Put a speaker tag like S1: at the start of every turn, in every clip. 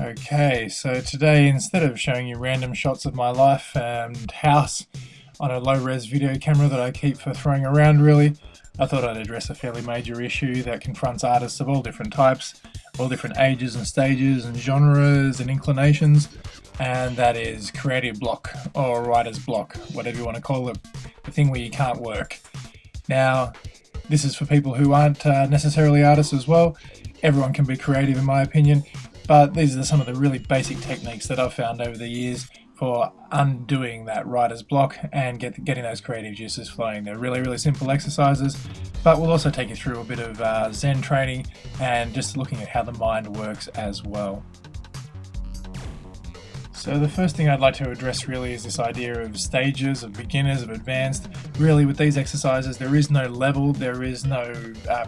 S1: Okay, so today, instead of showing you random shots of my life and house on a low-res video camera that I keep for throwing around really, I thought I'd address a fairly major issue that confronts artists of all different types, all different ages and stages and genres and inclinations, and that is creative block or writer's block, whatever you want to call it, the thing where you can't work. Now, this is for people who aren't necessarily artists as well. Everyone can be creative in my opinion, but these are some of the really basic techniques that I've found over the years for undoing that writer's block and getting those creative juices flowing. They're really simple exercises, but we'll also take you through a bit of Zen training and just looking at how the mind works as well. So the first thing I'd like to address really is this idea of stages, of beginners, of advanced. Really with these exercises there is no level, there is no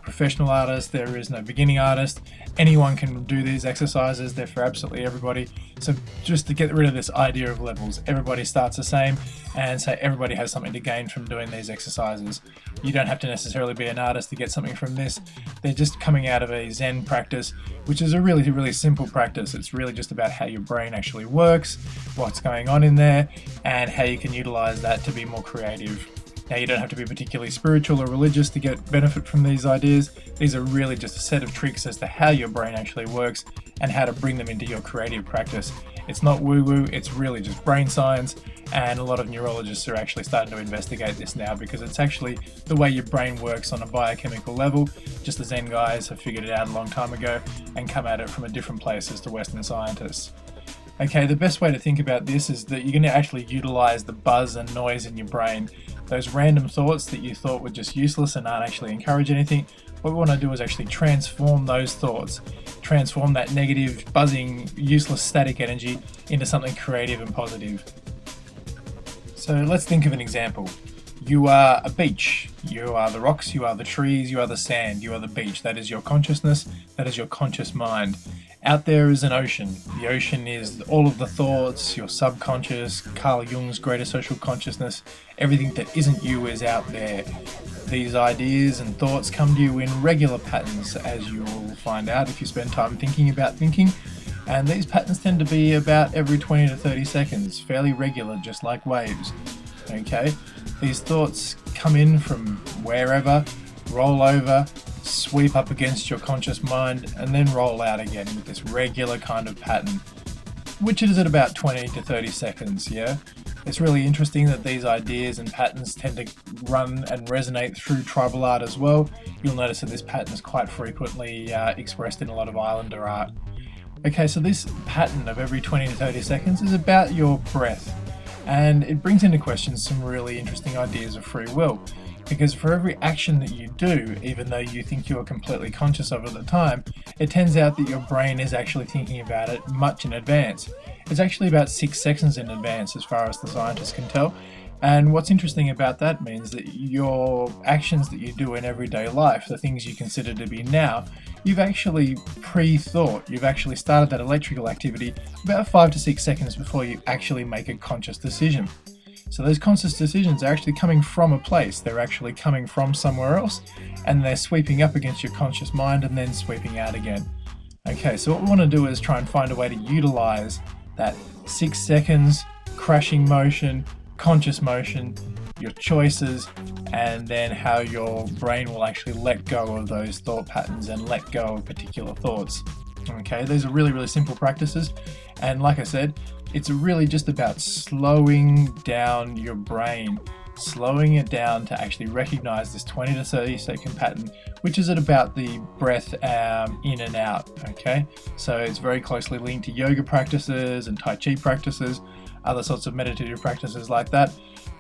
S1: professional artist, there is no beginning artist. Anyone can do these exercises, they're for absolutely everybody. So just to get rid of this idea of levels, everybody starts the same and so everybody has something to gain from doing these exercises. You don't have to necessarily be an artist to get something from this. They're just coming out of a Zen practice, which is a really simple practice. It's really just about how your brain actually works, what's going on in there, and how you can utilize that to be more creative. Now, you don't have to be particularly spiritual or religious to get benefit from these ideas. These are really just a set of tricks as to how your brain actually works and how to bring them into your creative practice. It's not woo-woo, it's really just brain science, and a lot of neurologists are actually starting to investigate this now because it's actually the way your brain works on a biochemical level. Just the Zen guys have figured it out a long time ago and come at it from a different place as to Western scientists. Okay, the best way to think about this is that you're going to actually utilize the buzz and noise in your brain. Those random thoughts that you thought were just useless and aren't actually encourage anything, what we want to do is actually transform those thoughts, transform that negative, buzzing, useless static energy into something creative and positive. So let's think of an example. You are a beach. You are the rocks, you are the trees, you are the sand, you are the beach. That is your consciousness, that is your conscious mind. Out there is an ocean. The ocean is all of the thoughts, your subconscious, Carl Jung's greater social consciousness. Everything that isn't you is out there. These ideas and thoughts come to you in regular patterns, as you will find out if you spend time thinking about thinking. And these patterns tend to be about every 20 to 30 seconds, fairly regular, just like waves. Okay? These thoughts come in from wherever, roll over, sweep up against your conscious mind, and then roll out again with this regular kind of pattern, which is at about 20 to 30 seconds, yeah? It's really interesting that these ideas and patterns tend to run and resonate through tribal art as well. You'll notice that this pattern is quite frequently expressed in a lot of islander art. Okay, so this pattern of every 20 to 30 seconds is about your breath, and it brings into question some really interesting ideas of free will. Because for every action that you do, even though you think you are completely conscious of it at the time, it turns out that your brain is actually thinking about it much in advance. It's actually about 6 seconds in advance as far as the scientists can tell. And what's interesting about that means that your actions that you do in everyday life, the things you consider to be now, you've actually pre-thought. You've actually started that electrical activity about 5 to 6 seconds before you actually make a conscious decision. So those conscious decisions are actually coming from a place. They're actually coming from somewhere else, and they're sweeping up against your conscious mind and then sweeping out again. Okay, so what we want to do is try and find a way to utilize that 6 seconds, crashing motion, conscious motion, your choices, and then how your brain will actually let go of those thought patterns and let go of particular thoughts. Okay, these are really simple practices, and like I said, it's really just about slowing down your brain, slowing it down to actually recognize this 20 to 30 second pattern, which is at about the breath in and out. Okay, so it's very closely linked to yoga practices and Tai Chi practices, other sorts of meditative practices like that.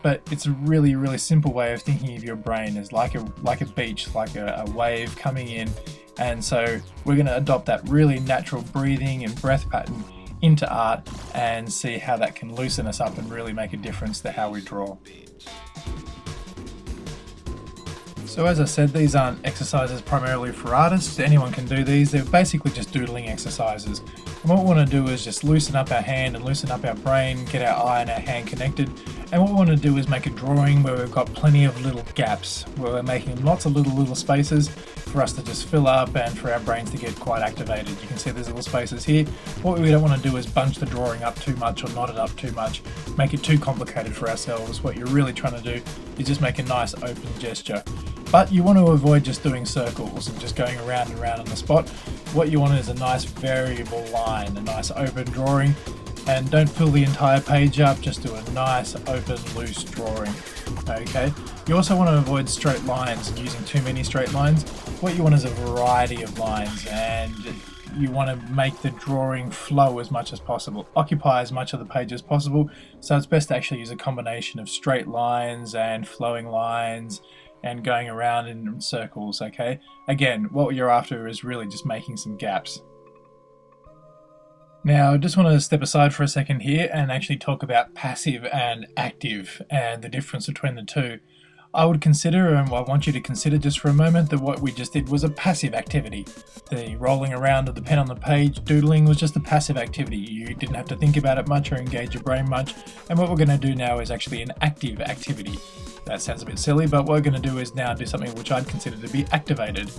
S1: But it's a really simple way of thinking of your brain as like a beach, like a wave coming in. And so we're going to adopt that really natural breathing and breath pattern into art and see how that can loosen us up and really make a difference to how we draw. So as I said, these aren't exercises primarily for artists. Anyone can do these. They're basically just doodling exercises. And what we want to do is just loosen up our hand and loosen up our brain, get our eye and our hand connected, And what we want to do is make a drawing where we've got plenty of little gaps, where we're making lots of little spaces for us to just fill up and for our brains to get quite activated. You can see there's little spaces here. What we don't want to do is bunch the drawing up too much or knot it up too much, make it too complicated for ourselves. What you're really trying to do is just make a nice open gesture. But you want to avoid just doing circles and just going around and around on the spot. What you want is a nice variable line, a nice open drawing. And don't fill the entire page up, just do a nice open loose drawing. Okay, you also want to avoid straight lines and using too many straight lines. What you want is a variety of lines, and you want to make the drawing flow as much as possible, occupy as much of the page as possible. So it's best to actually use a combination of straight lines and flowing lines and going around in circles. Okay, again, what you're after is really just making some gaps. Now, I just want to step aside for a second here and actually talk about passive and active and the difference between the two. I would consider, and I want you to consider just for a moment, that what we just did was a passive activity. The rolling around of the pen on the page, doodling, was just a passive activity. You didn't have to think about it much or engage your brain much. And what we're going to do now is actually an active activity. That sounds a bit silly, but what we're going to do is now do something which I'd consider to be activated.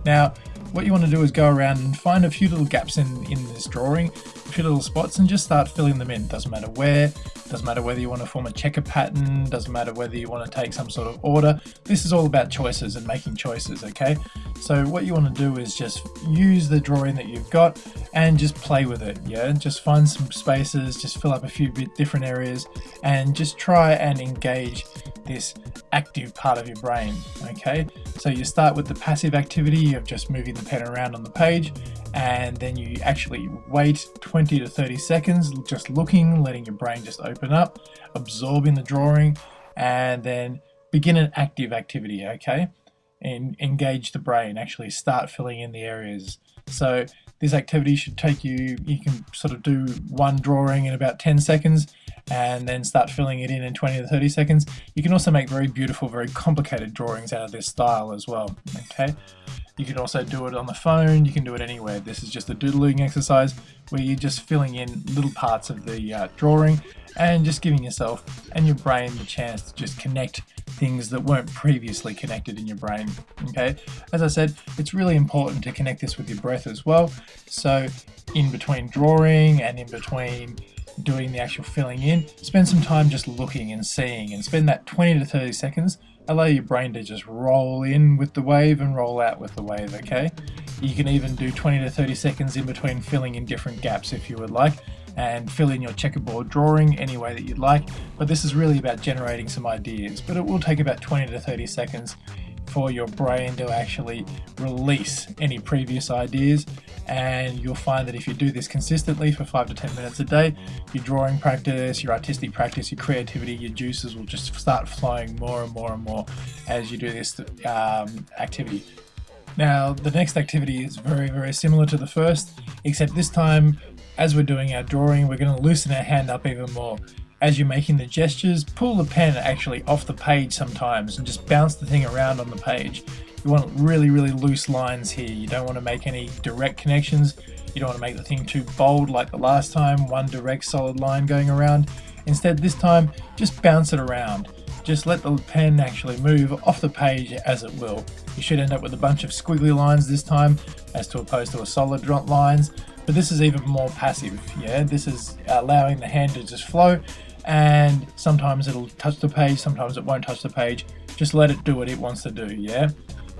S1: Now, what you want to do is go around and find a few little gaps in this drawing, a few little spots, and just start filling them in. Doesn't matter where, doesn't matter whether you want to form a checker pattern, doesn't matter whether you want to take some sort of order. This is all about choices and making choices, okay? So what you want to do is just use the drawing that you've got and just play with it, yeah? Just find some spaces, just fill up a few different areas, and just try and engage this active part of your brain, okay? So you start with the passive activity of just moving the pen around on the page, and then you actually wait 20 to 30 seconds just looking, letting your brain just open up, absorbing the drawing, and then begin an active activity, okay? And engage the brain, actually start filling in the areas. So this activity should take you can sort of do one drawing in about 10 seconds and then start filling it in 20 to 30 seconds. You can also make very beautiful, very complicated drawings out of this style as well, okay? You can also do it on the phone, you can do it anywhere. This is just a doodling exercise where you're just filling in little parts of the drawing and just giving yourself and your brain the chance to just connect things that weren't previously connected in your brain, okay? As I said, it's really important to connect this with your breath as well. So in between drawing and in between doing the actual filling in, spend some time just looking and seeing, and spend that 20 to 30 seconds. Allow your brain to just roll in with the wave and roll out with the wave, okay? You can even do 20 to 30 seconds in between filling in different gaps if you would like, and fill in your checkerboard drawing any way that you'd like. But this is really about generating some ideas, but it will take about 20 to 30 seconds for your brain to actually release any previous ideas. And you'll find that if you do this consistently for 5 to 10 minutes a day, your drawing practice, your artistic practice, your creativity, your juices will just start flowing more and more and more as you do this activity. Now, the next activity is very, very similar to the first, except this time, as we're doing our drawing, we're going to loosen our hand up even more. As you're making the gestures, pull the pen actually off the page sometimes and just bounce the thing around on the page. You want really, really loose lines here. You don't want to make any direct connections. You don't want to make the thing too bold like the last time, one direct solid line going around. Instead, this time, just bounce it around. Just let the pen actually move off the page as it will. You should end up with a bunch of squiggly lines this time, as to opposed to a solid lines. But this is even more passive, yeah? This is allowing the hand to just flow, and sometimes it'll touch the page, sometimes it won't touch the page. Just let it do what it wants to do, yeah?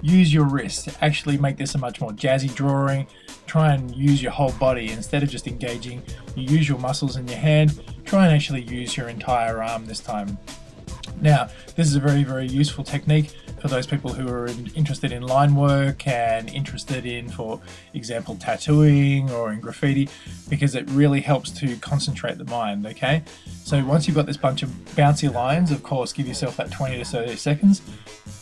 S1: Use your wrist. Actually make this a much more jazzy drawing. Try and use your whole body. Instead of just engaging, you use your muscles in your hand. Try and actually use your entire arm this time. Now, this is a very, very useful technique for those people who are interested in line work and interested in, for example, tattooing or in graffiti, because it really helps to concentrate the mind, okay? So once you've got this bunch of bouncy lines, of course, give yourself that 20 to 30 seconds.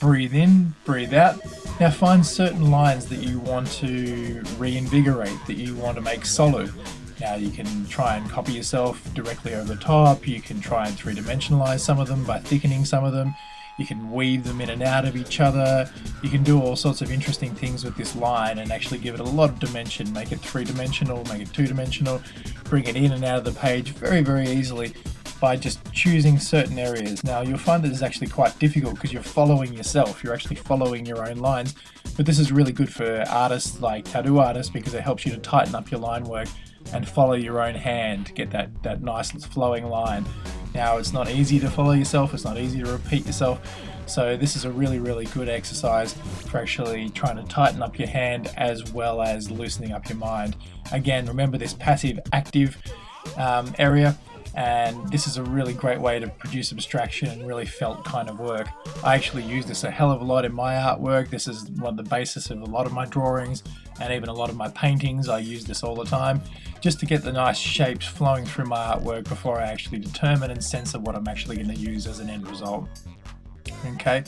S1: Breathe in, breathe out. Now find certain lines that you want to reinvigorate, that you want to make solid. Now you can try and copy yourself directly over the top. You can try and three-dimensionalize some of them by thickening some of them. You can weave them in and out of each other. You can do all sorts of interesting things with this line and actually give it a lot of dimension. Make it three-dimensional, make it two-dimensional, bring it in and out of the page very, very easily. by just choosing certain areas. Now you'll find that this is actually quite difficult because you're following yourself, you're actually following your own lines, but this is really good for artists like tattoo artists because it helps you to tighten up your line work and follow your own hand to get that nice flowing line. Now it's not easy to follow yourself, it's not easy to repeat yourself, so this is a really good exercise for actually trying to tighten up your hand as well as loosening up your mind. Again, remember this passive active area, and this is a really great way to produce abstraction and really felt kind of work. I actually use this a hell of a lot in my artwork. This is one of the basis of a lot of my drawings and even a lot of my paintings. I use this all the time just to get the nice shapes flowing through my artwork before I actually determine and censor what I'm actually going to use as an end result. Okay,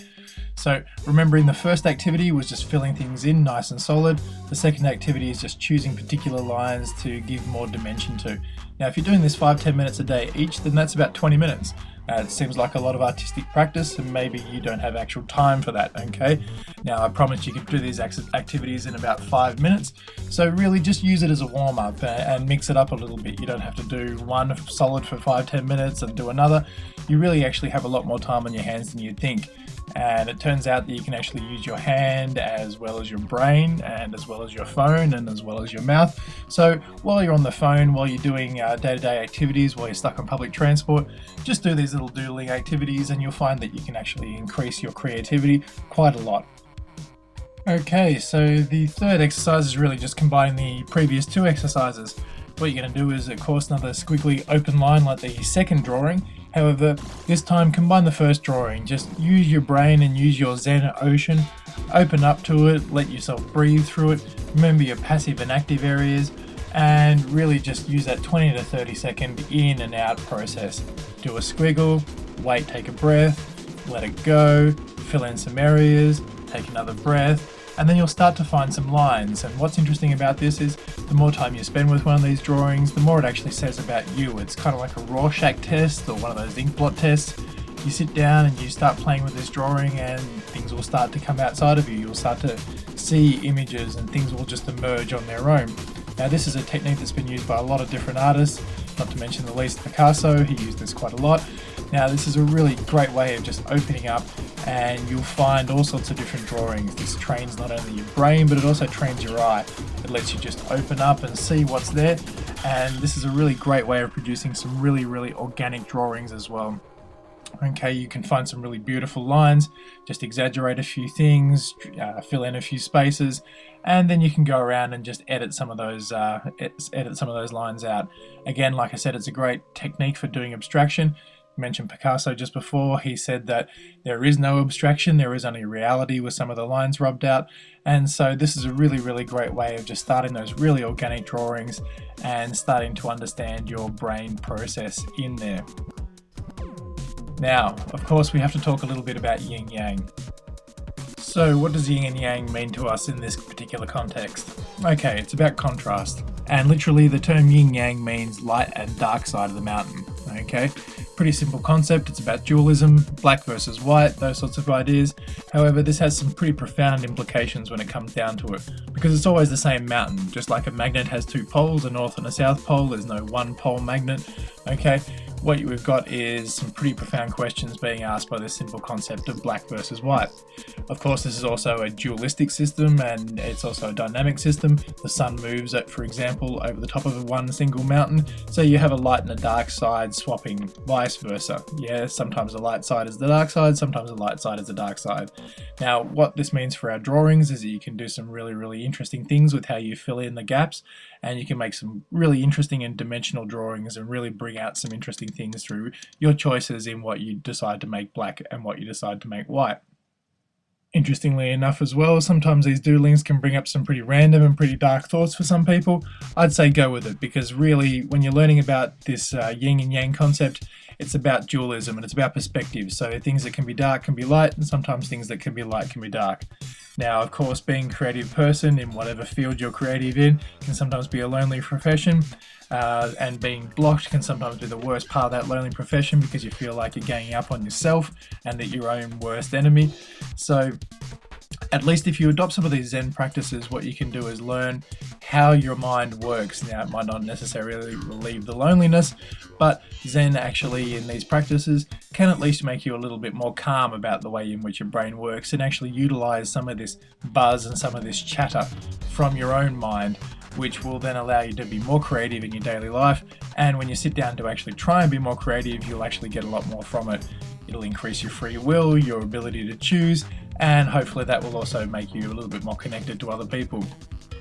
S1: so remembering the first activity was just filling things in nice and solid. The second activity is just choosing particular lines to give more dimension to. Now if you're doing this 5-10 minutes a day each, then that's about 20 minutes. It seems like a lot of artistic practice, and maybe you don't have actual time for that, okay? Now I promise you can do these activities in about 5 minutes, so really just use it as a warm-up and mix it up a little bit. You don't have to do one solid for 5-10 minutes and do another. You really actually have a lot more time on your hands than you'd think. And it turns out that you can actually use your hand as well as your brain and as well as your phone and as well as your mouth. So while you're on the phone, while you're doing day-to-day activities, while you're stuck on public transport, just do these little doodling activities and you'll find that you can actually increase your creativity quite a lot. Okay, so the third exercise is really just combining the previous two exercises. What you're going to do is, of course, another squiggly open line like the second drawing. However, this time combine the first drawing. Just use your brain and use your Zen ocean. Open up to it, let yourself breathe through it. Remember your passive and active areas, and really just use that 20 to 30 second in and out process. Do a squiggle, wait, take a breath, let it go, fill in some areas, take another breath, and then you'll start to find some lines. And what's interesting about this is the more time you spend with one of these drawings, the more it actually says about you. It's kind of like a Rorschach test or one of those ink blot tests. You sit down and you start playing with this drawing and things will start to come outside of you. You'll start to see images and things will just emerge on their own. Now this is a technique that's been used by a lot of different artists, not to mention the least Picasso. He used this quite a lot. Now this is a really great way of just opening up, and you'll find all sorts of different drawings. This trains not only your brain, but it also trains your eye. It lets you just open up and see what's there, and this is a really great way of producing some really organic drawings as well. Okay, you can find some really beautiful lines, just exaggerate a few things, fill in a few spaces, and then you can go around and just edit some of those lines out. Again, like I said, it's a great technique for doing abstraction. I mentioned Picasso just before. He said that there is no abstraction, there is only reality with some of the lines rubbed out. And so this is a really great way of just starting those really organic drawings and starting to understand your brain process in there. Now, of course, we have to talk a little bit about Yin Yang. So what does Yin and Yang mean to us in this particular context? Okay, it's about contrast. And literally the term Yin Yang means light and dark side of the mountain. Okay, pretty simple concept. It's about dualism, black versus white, those sorts of ideas. However, this has some pretty profound implications when it comes down to it, because it's always the same mountain. Just like a magnet has two poles, a north and a south pole, there's no one pole magnet. Okay, what we've got is some pretty profound questions being asked by this simple concept of black versus white. Of course, this is also a dualistic system, and it's also a dynamic system. The sun moves, for example, over the top of one single mountain, so you have a light and a dark side swapping, vice versa. Yeah, sometimes the light side is the dark side, sometimes the light side is the dark side. Now, what this means for our drawings is that you can do some really interesting things with how you fill in the gaps, and you can make some really interesting and dimensional drawings and really bring out some interesting things through your choices in what you decide to make black and what you decide to make white. Interestingly enough as well, sometimes these doodlings can bring up some pretty random and pretty dark thoughts for some people. I'd say go with it, because really when you're learning about this yin and yang concept, it's about dualism and it's about perspective. So things that can be dark can be light, and sometimes things that can be light can be dark. Now, of course, being a creative person in whatever field you're creative in can sometimes be a lonely profession, and being blocked can sometimes be the worst part of that lonely profession, because you feel like you're ganging up on yourself and that you're your own worst enemy. So at least if you adopt some of these Zen practices, what you can do is learn how your mind works. Now, it might not necessarily relieve the loneliness, but Zen actually in these practices can at least make you a little bit more calm about the way in which your brain works and actually utilize some of this buzz and some of this chatter from your own mind, which will then allow you to be more creative in your daily life. And when you sit down to actually try and be more creative, you'll actually get a lot more from it. It'll increase your free will, your ability to choose, and hopefully that will also make you a little bit more connected to other people.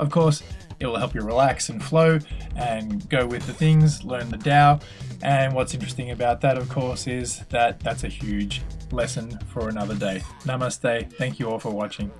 S1: Of course, it will help you relax and flow and go with the things, learn the Tao. And what's interesting about that, of course, is that that's a huge lesson for another day. Namaste. Thank you all for watching.